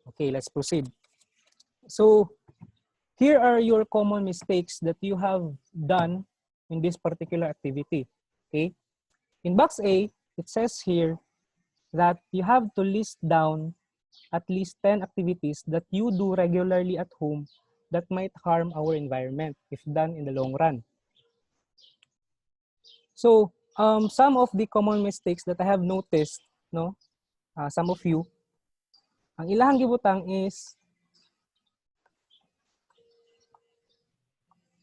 Okay, let's proceed. So here are your common mistakes that you have done in this particular activity. Okay. In box A, it says here that you have to list down at least 10 activities that you do regularly at home that might harm our environment if done in the long run. So some of the common mistakes that I have noticed, no, some of you, ang ilahang gibutang is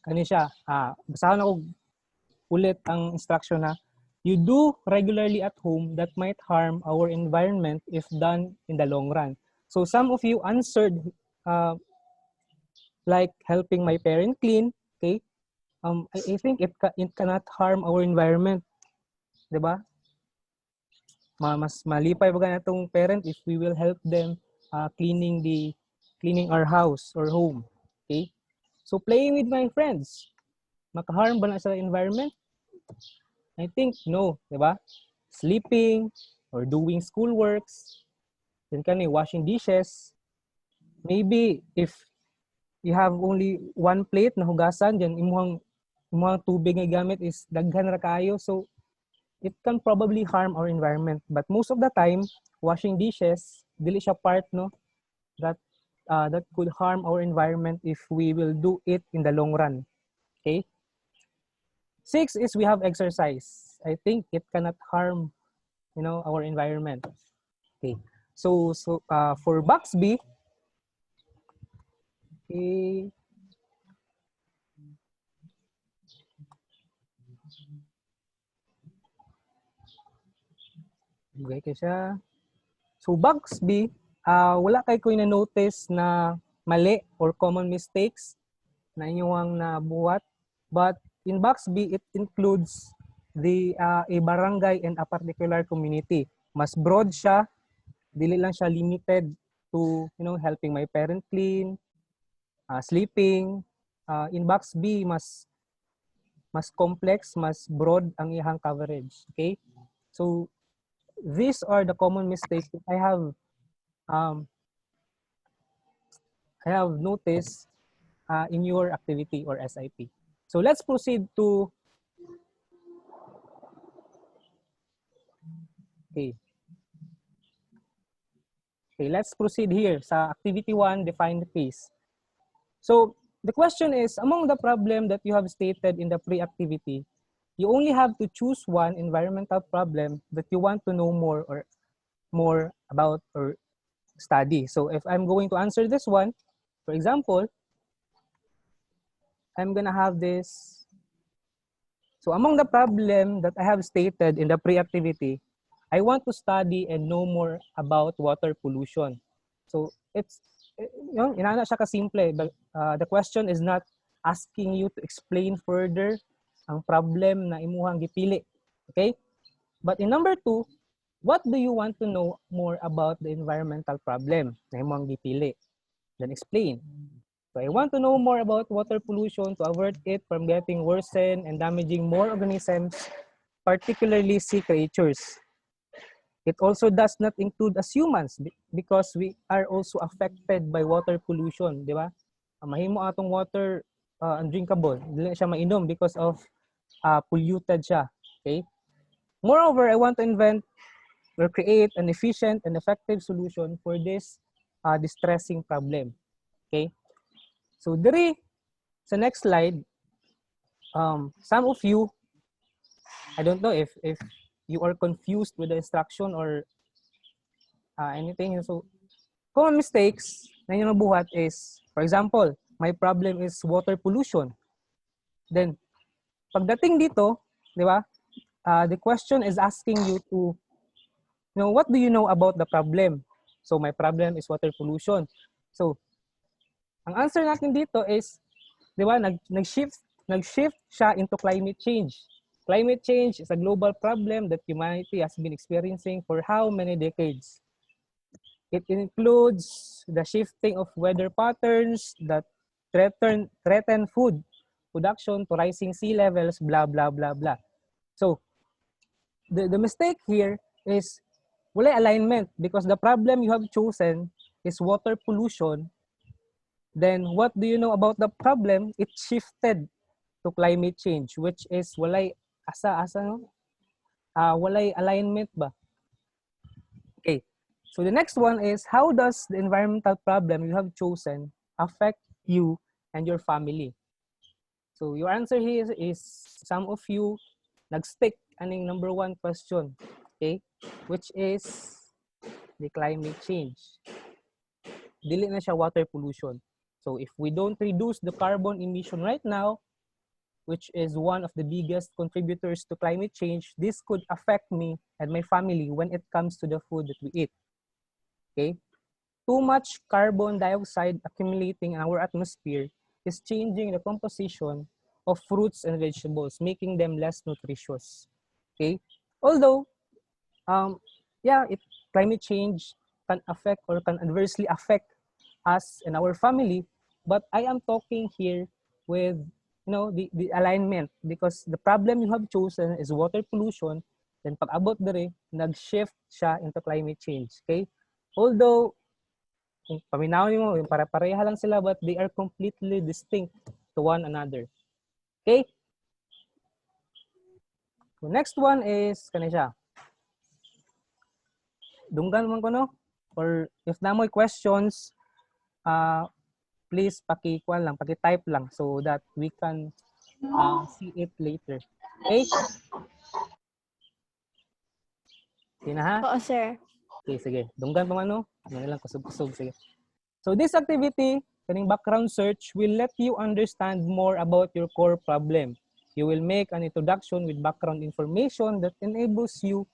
kani siya, basahan ako ulit ang instruction na you do regularly at home that might harm our environment if done in the long run. So some of you answered like helping my parent clean, okay? I think it cannot harm our environment, 'di ba? Mas malipay ba natong parent if we will help them cleaning our house or home, okay? So playing with my friends, makaharm ba na sa environment? I think no, 'di ba? Sleeping or doing schoolworks, then washing dishes. Maybe if you have only one plate na hugasan, then imuhang tubig nga gamit is daghan ra kaayo. So it can probably harm our environment. But most of the time, washing dishes, dili siya part no that that could harm our environment if we will do it in the long run. Okay? 6 is we have exercise. I think it cannot harm, our environment. Okay. So for box B, okay. Okay siya. So box B, wala kay ko na-notice na mali or common mistakes na inyong nabuhat. But in box B, it includes a barangay and a particular community. Mas broad siya, dili lang siya limited to helping my parent clean, sleeping. In box B, mas complex, mas broad ang iyang coverage. Okay? So these are the common mistakes that I have noticed in your activity or SIP. So let's proceed to Okay, let's proceed here sa activity 1, define the case. So the question is, among the problem that you have stated in the pre-activity, you only have to choose one environmental problem that you want to know more about or study. So if I'm going to answer this one, for example, I'm gonna have this. So among the problem that I have stated in the pre-activity, I want to study and know more about water pollution. So it's, inana siya kasimple. The question is not asking you to explain further ang problem na imuhang gipili. Okay? But in number 2, what do you want to know more about the environmental problem na imuhang gipili? Then explain. So I want to know more about water pollution to avert it from getting worsened and damaging more organisms, particularly sea creatures. It also does not include us humans because we are also affected by water pollution, di ba? Mahimo atong water undrinkable, dili siya mainom because of polluted siya, okay? Moreover, I want to invent or create an efficient and effective solution for this distressing problem, okay? So diri sa next slide, some of you, I don't know if you are confused with the instruction or anything. So, common mistakes na inyong nabuhat is, for example, my problem is water pollution. Then, pagdating dito, di ba, the question is asking you to, what do you know about the problem? So, my problem is water pollution. So, ang answer natin dito is, di ba, nag-shift siya into climate change. Climate change is a global problem that humanity has been experiencing for how many decades? It includes the shifting of weather patterns that threaten food production to rising sea levels, blah, blah, blah, blah. So, the mistake here is wala alignment because the problem you have chosen is water pollution, then what do you know about the problem? It shifted to climate change, which is walay walay alignment ba? Okay. So the next one is, how does the environmental problem you have chosen affect you and your family? So your answer here is some of you nag-stick aning number 1 question, okay? Which is the climate change. Dili na siya water pollution. So if we don't reduce the carbon emission right now, which is one of the biggest contributors to climate change, this could affect me and my family when it comes to the food that we eat. Okay? Too much carbon dioxide accumulating in our atmosphere is changing the composition of fruits and vegetables, making them less nutritious. Okay? Although, climate change can affect or can adversely affect us and our family, but I am talking here with the alignment, because the problem you have chosen is water pollution, then pag abot dere nag-shift siya into climate change. Okay? Although kung paminawin mo, yung para-pareha lang sila, but they are completely distinct to one another. Okay? The next one is, kani siya. Dunggan man ko, no? Or if na mo questions, please paki-kuan lang, paki-type lang so that we can see it later. Okay? Okay na ha? Oo, sir. Okay, sige. Dunggan pa man, no? Ano lang, kusog-kusog, sige. So this activity, kaning background search, will let you understand more about your core problem. You will make an introduction with background information that enables you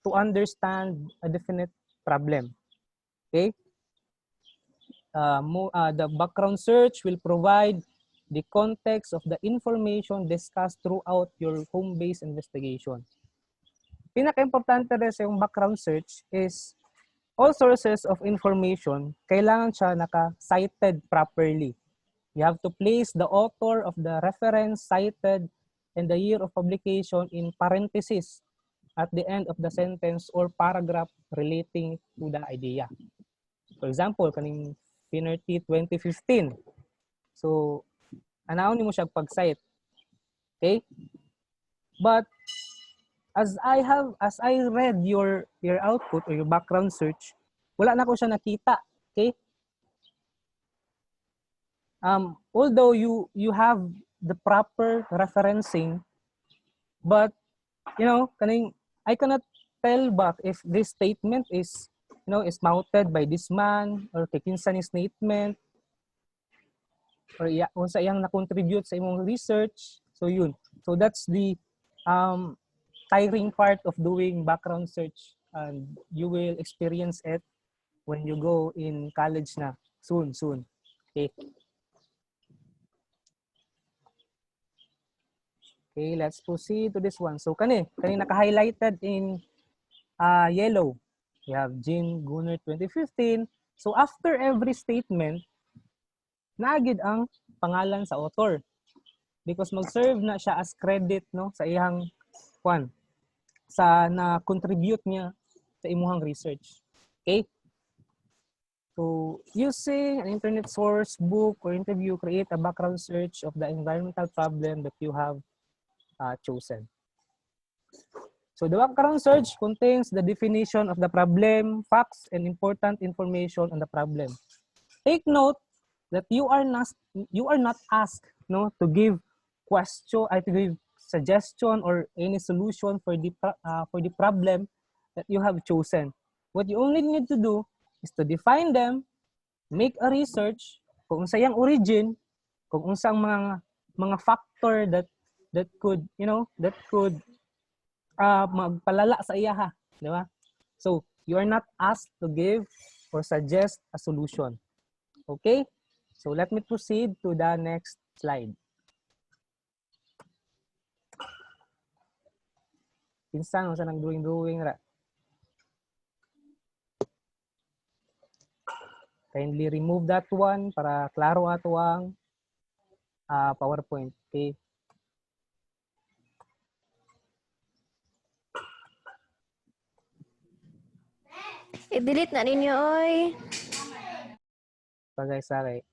to understand a definite problem. Okay? The background search will provide the context of the information discussed throughout your home-based investigation. Pinaka-importante rin sa yung background search is all sources of information, kailangan siya naka-cited properly. You have to place the author of the reference cited and the year of publication in parentheses at the end of the sentence or paragraph relating to the idea. For example, kaning Finnerty 2015. So, anaon mo siya pag-cite. Okay? But as I read your output or your background search, wala na ko siya nakita. Okay? Although you have the proper referencing, but kaning I cannot tell back if this statement is is mounted by this man or kay kinsa ni statement or unsa iyang na-contribute sa imong research. So yun. So that's the tiring part of doing background search, and you will experience it when you go in college na soon. Okay. Okay, let's proceed to this one. So kani naka-highlighted in yellow. We have Jean Gunner 2015. So after every statement, naagid ang pangalan sa author, because mag-serve na siya as credit sa iyang sa na-contribute niya sa imuhang research. Okay? So, using an internet source, book, or interview, create a background search of the environmental problem that you have chosen. So, the background search contains the definition of the problem, facts, and important information on the problem. Take note that you are not asked to give to give suggestion or any solution for the problem that you have chosen. What you only need to do is to define them, make a research kung unsa yang origin, kung unsang mga factor that could magpalala sa iyaha, di ba? So you are not asked to give or suggest a solution. Okay? So let me proceed to the next slide. Pinsan sa nang drawing ra. Kindly remove that one para klaro ato ang PowerPoint. Okay? I-delete na ninyo, oy. Sagay-sagay.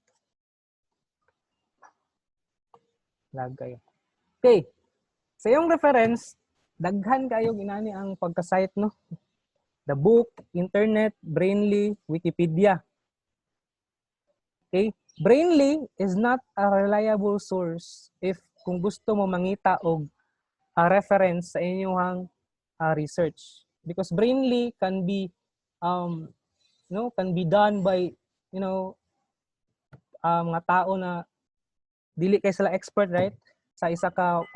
Lag kayo. Okay. Sa iyong reference, daghan kayo ginani ang pagka-cite, no? The book, internet, Brainly, Wikipedia. Okay? Brainly is not a reliable source if kung gusto mo mangita og reference sa inyong research, because Brainly can be can be done by mga tao na dili kay sila expert, right, sa isa ka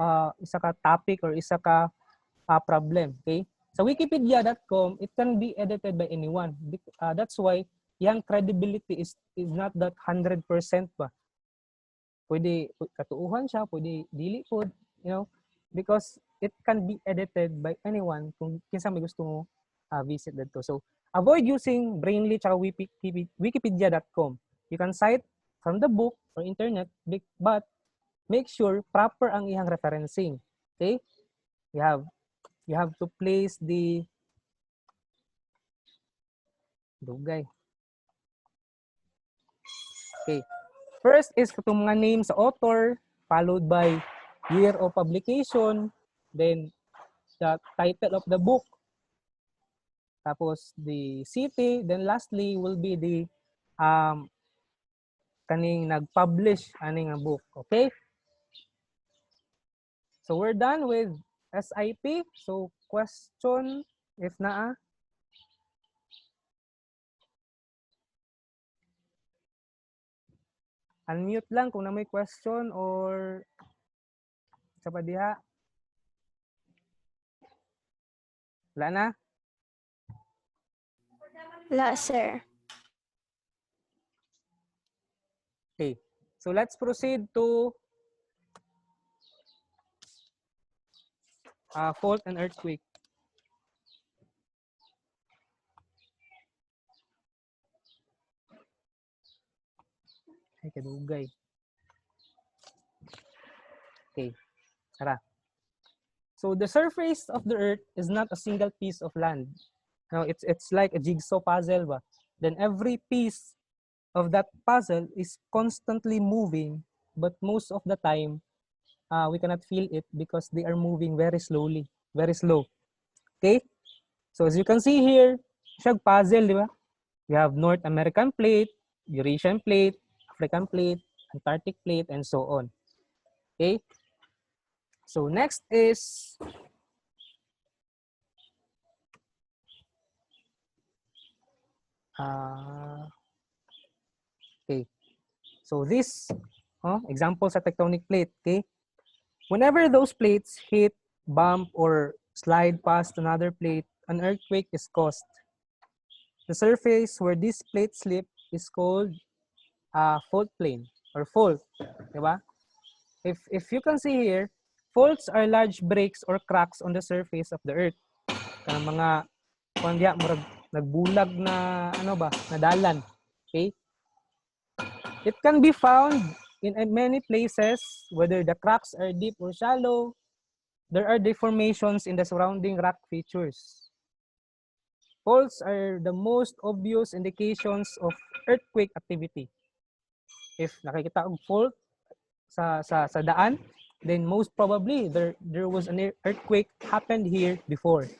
topic or isa ka problem. Okay, sa wikipedia.com, it can be edited by anyone. That's why yung credibility is not that 100% ba. Pwede katuuhan siya, pwede dili po, because it can be edited by anyone kung kinsa may gusto mo visit dito. So avoid using Brainly tsaka wikipedia.com. You can cite from the book or internet, but make sure proper ang iyang referencing. Okay? You have to place the dugay. Okay. First is itong mga name sa author, followed by year of publication, then the title of the book, tapos the city, then lastly will be the kaning nag-publish aning nga book. Okay? So we're done with SIP. So question, if naa. Unmute lang kung na may question or sa pa diha. Wala na? Wala, sir. Okay. So let's proceed to fault and earthquake. Ay, kadugay. Okay. Tara. So the surface of the earth is not a single piece of land. No, it's like a jigsaw puzzle ba. Then every piece of that puzzle is constantly moving, but most of the time we cannot feel it because they are moving very slowly, very slow. Okay? So as you can see here, siya puzzle, di ba? We have North American plate, Eurasian plate, African plate, Antarctic plate, and so on. Okay? So next is okay. So this example sa tectonic plate, okay? Whenever those plates hit, bump, or slide past another plate, an earthquake is caused. The surface where this plate slip is called fault plane or fault, diba? If you can see here, faults are large breaks or cracks on the surface of the earth. Kanang mga kunya murag nagbulag na na dalan. Okay? It can be found in many places, whether the cracks are deep or shallow. There are deformations in the surrounding rock features. Faults are the most obvious indications of earthquake activity. If nakikita og fault sa daan, then most probably there was an earthquake happened here before.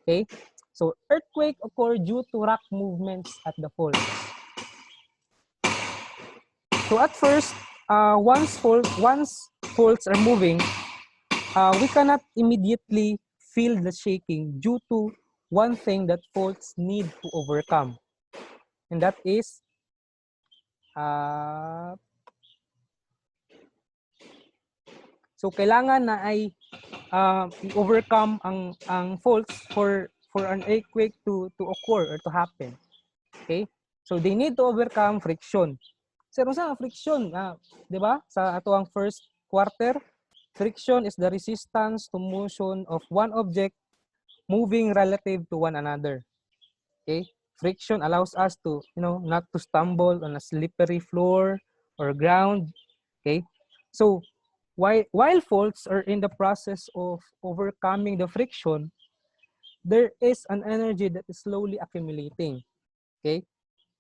Okay? So earthquake occur due to rock movements at the fault. So at first, once faults are moving, we cannot immediately feel the shaking due to one thing that faults need to overcome, and that is so kailangan na ay overcome ang faults for an earthquake to occur or to happen. Okay? So they need to overcome friction. So sa friction, 'di ba? Sa atuang first quarter, friction is the resistance to motion of one object moving relative to one another. Okay? Friction allows us to, not to stumble on a slippery floor or ground. Okay? So while faults are in the process of overcoming the friction, there is an energy that is slowly accumulating. Okay?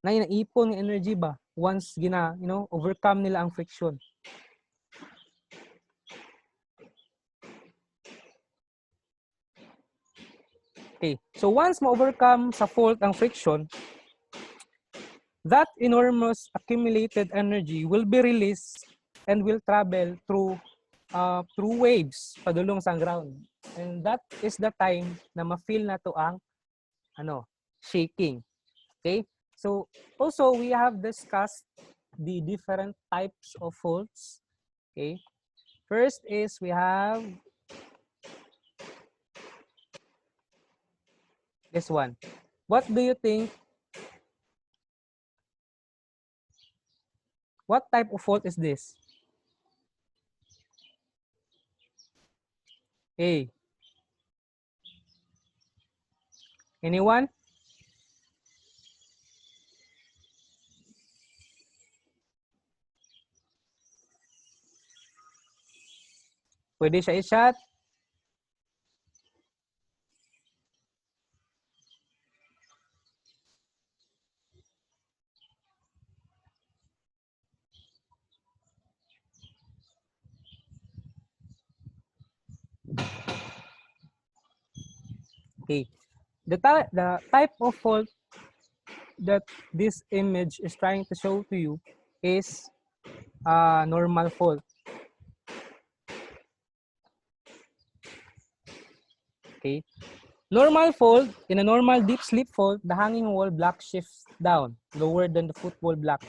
na naipon ng energy ba once overcome nila ang friction. Okay, so once ma-overcome sa fault ang friction, that enormous accumulated energy will be released and will travel through waves padulong sa ground. And that is the time na ma-feel na to ang shaking. Okay? So also we have discussed the different types of faults. Okay? First is we have this one. What do you think? What type of fault is this? Hey. Anyone? Pwede siya i-chat. Okay. The type of fault that this image is trying to show to you is normal fault. Okay. Normal fault, in a normal deep sleep fault, the hanging wall block shifts down, lower than the footwall block.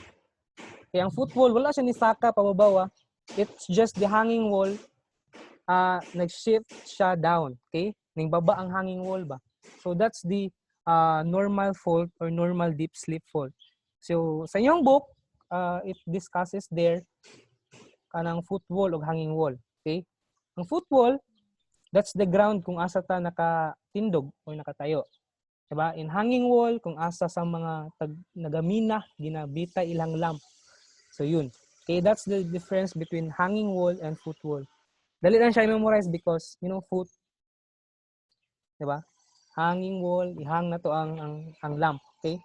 Kaya ang footwall, wala siya ni saka pababaw. It's just the hanging wall, nag-shift siya down. Okay? Ning baba ang hanging wall ba? So that's the normal fault or normal deep sleep fault. So sa inyong book, it discusses there kanang footwall o hanging wall. Okay? Ang footwall, that's the ground kung asa ta nakatindog o nakatayo. Diba? In hanging wall, kung asa sa mga nagamina, ginabita ilang lamp. So yun. Okay, that's the difference between hanging wall and footwall. Dali lang siya i-memorize because, foot, diba? Hanging wall, ihang na to ang lamp. Okay?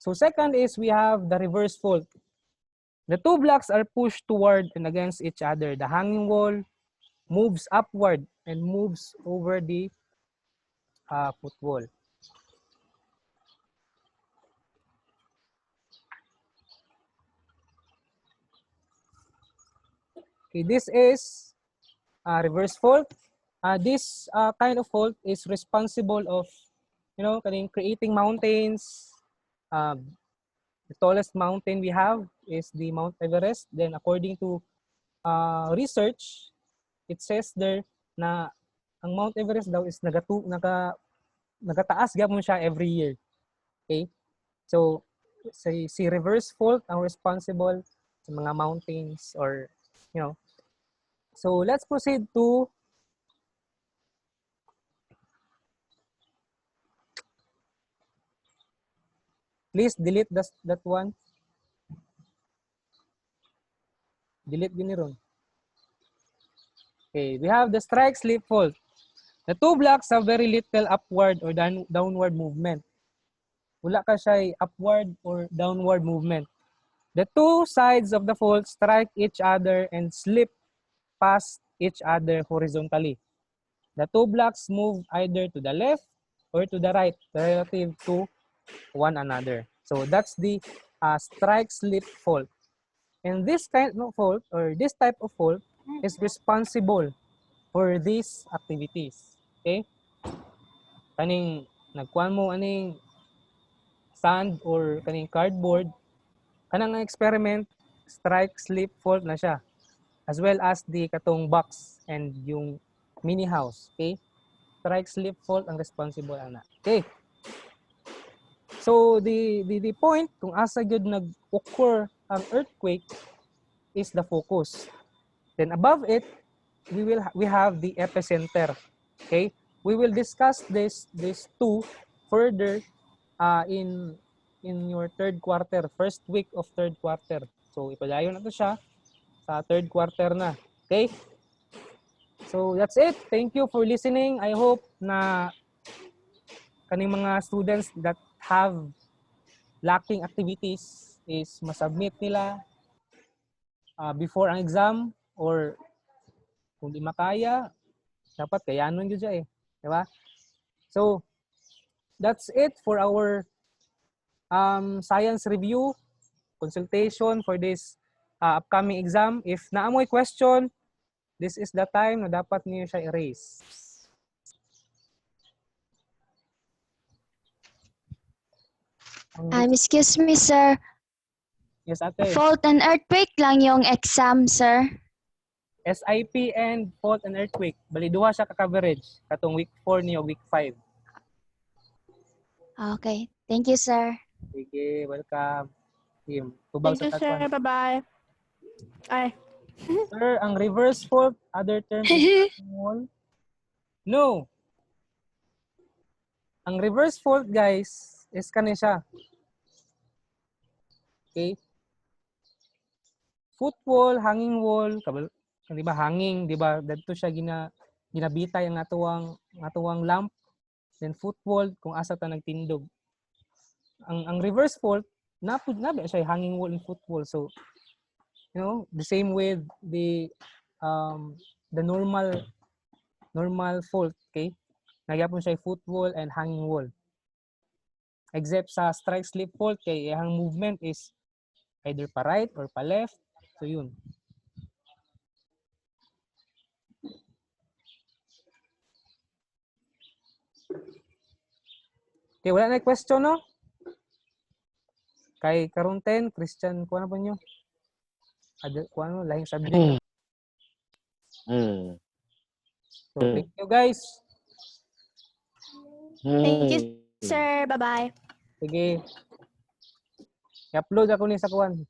So second is we have the reverse fault. The two blocks are pushed toward and against each other. The hanging wall moves upward and moves over the footwall. Okay, this is reverse fault. This kind of fault is responsible of, creating mountains. The tallest mountain we have is the Mount Everest. Then according to research, it says there na ang Mount Everest daw is nagataas gapon siya every year. Okay? So si reverse fault ang responsible sa mga mountains or So let's proceed to please delete that one. Delete giniron. Okay, we have the strike slip fault. The two blocks have very little upward or downward movement. Wala ka siya upward or downward movement. The two sides of the fault strike each other and slip past each other horizontally. The two blocks move either to the left or to the right relative to one another. So that's the strike slip fault. And this kind of fault or this type of fault is responsible for these activities. Okay? Kaning nagkuhan mo aning sand or kaning cardboard, kanang experiment, strike slip fault na siya. As well as the katong box and yung mini house. Okay? Strike slip fault ang responsible ana. Okay? So the point kung asa gyud nag-occur ang earthquake is the focus. Then above it, we have the epicenter. Okay? We will discuss these two further in your third quarter, first week of third quarter. So ipadayon na to siya sa third quarter na. Okay? So that's it. Thank you for listening. I hope na kaning mga students that have lacking activities is masubmit nila before ang exam, or kung di makaya, dapat kayanon yun siya eh. Diba? So, that's it for our science review consultation for this upcoming exam. If naamoy question, this is the time na dapat niyo siya i-raise. Excuse me, sir. Yes, ate. Fault and earthquake lang yung exam, sir. SIP and fault and earthquake. Bali, duha siya ka-coverage. Katong week 4 niyo, week 5. Okay. Thank you, sir. Sige, welcome. Team. Tubag Thank you, sa sir. tatwan. Bye-bye. Ay. Sir, ang reverse fault, other term is wall. No. Ang reverse fault, guys, is kani siya. Okay? Foot wall, hanging wall, di ba hanging, di ba? Dito siya ginabitay ang atuwang lamp. Then foot wall kung asa ta nagtindog. Ang reverse fault, nabi siya hanging wall and foot wall. So, you know, the same with the normal fault, okay? Nagyapon siya foot wall and hanging wall. Except sa strike slip fault, kay ang movement is either pa right or pa left. So yun. Okay, wala na question, no? Kay karon 10, Christian, kuha na po nyo? Kuha na, lahing subject. So, thank you, guys. Thank you, sir. Bye-bye. Sige. I-upload ako ni sa kuwan.